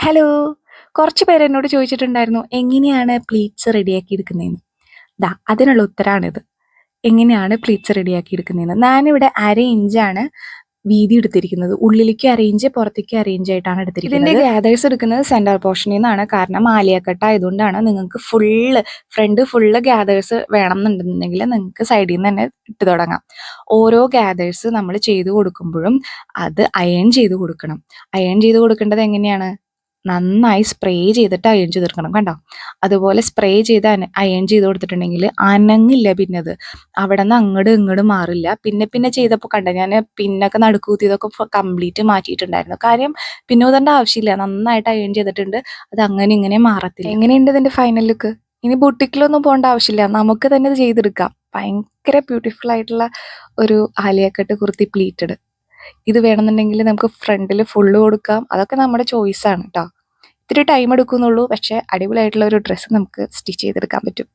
Hello! കുറച്ച് പേര് എന്നോട് ചോദിച്ചിട്ടുണ്ടായിരുന്നു, എങ്ങനെയാണ് പ്ലീറ്റ്സ് റെഡിയാക്കി എടുക്കുന്നതെന്ന്. അതിനുള്ള ഉത്തരാണിത്. എങ്ങനെയാണ് പ്ലീറ്റ്സ് റെഡിയാക്കി എടുക്കുന്നതെന്ന്. ഞാനിവിടെ 1/2 ഇഞ്ചാണ് വീതി എടുത്തിരിക്കുന്നത്. ഉള്ളിലേക്ക് 1/2 ഇഞ്ച്, പുറത്തേക്ക് 1/2 ഇഞ്ച് ആയിട്ടാണ് എടുത്തിരിക്കുന്നത്. ഇതിന്റെ ഗ്യാദേഴ്സ് എടുക്കുന്നത് സെന്റർ പോർഷനിൽ നിന്നാണ്. കാരണം ആലിയ കട്ട് ആയതുകൊണ്ടാണ്. നിങ്ങൾക്ക് ഫ്രണ്ട് ഫുള്ള് ഗ്യാദേഴ്സ് വേണം എന്നുണ്ടെന്നുണ്ടെങ്കിൽ നിങ്ങൾക്ക് സൈഡിൽ നിന്ന് തന്നെ ഇട്ട് തുടങ്ങാം. ഓരോ ഗ്യാദേഴ്സ് നമ്മൾ ചെയ്ത് കൊടുക്കുമ്പോഴും അത് അയൺ ചെയ്ത് കൊടുക്കണം. അയൺ ചെയ്ത് കൊടുക്കേണ്ടത് എങ്ങനെയാണ്? നന്നായി സ്പ്രേ ചെയ്തിട്ട് അയൺ ചെയ്ത് കൊടുക്കണം. കണ്ടോ? അതുപോലെ സ്പ്രേ ചെയ്ത് അയൺ ചെയ്ത് കൊടുത്തിട്ടുണ്ടെങ്കിൽ അനങ്ങില്ല. പിന്നെ അത് അവിടെ നിന്ന് അങ്ങോട്ട് ഇങ്ങോട്ട് മാറില്ല. പിന്നെ ചെയ്തപ്പോൾ കണ്ട, ഞാൻ പിന്നൊക്കെ നടുക്കൂത്തിയതൊക്കെ കംപ്ലീറ്റ് മാറ്റിയിട്ടുണ്ടായിരുന്നു. കാര്യം പിന്നെ ഊതേണ്ട ആവശ്യമില്ല. നന്നായിട്ട് അയൺ ചെയ്തിട്ടുണ്ട്. അത് അങ്ങനെ ഇങ്ങനെ മാറത്തില്ല. എങ്ങനെയുണ്ട് ഇതിന്റെ ഫൈനൽ ലുക്ക്? ഇനി ബുട്ടിക്കിലൊന്നും പോകേണ്ട ആവശ്യമില്ല. നമുക്ക് തന്നെ ഇത് ചെയ്തെടുക്കാം. ഭയങ്കര ബ്യൂട്ടിഫുൾ ആയിട്ടുള്ള ഒരു ആലിയ കട്ട് കുർത്തി പ്ലീറ്റഡ്. ഇത് വേണമെന്നുണ്ടെങ്കിൽ നമുക്ക് ഫ്രണ്ടിൽ ഫുള്ള് കൊടുക്കാം. അതൊക്കെ നമ്മുടെ ചോയ്സാണ് കേട്ടോ. ഇത്തിരി ടൈം എടുക്കുന്നുള്ളൂ, പക്ഷേ അടിപൊളിയായിട്ടുള്ള ഒരു ഡ്രസ്സ് നമുക്ക് സ്റ്റിച്ച് ചെയ്തെടുക്കാൻ പറ്റും.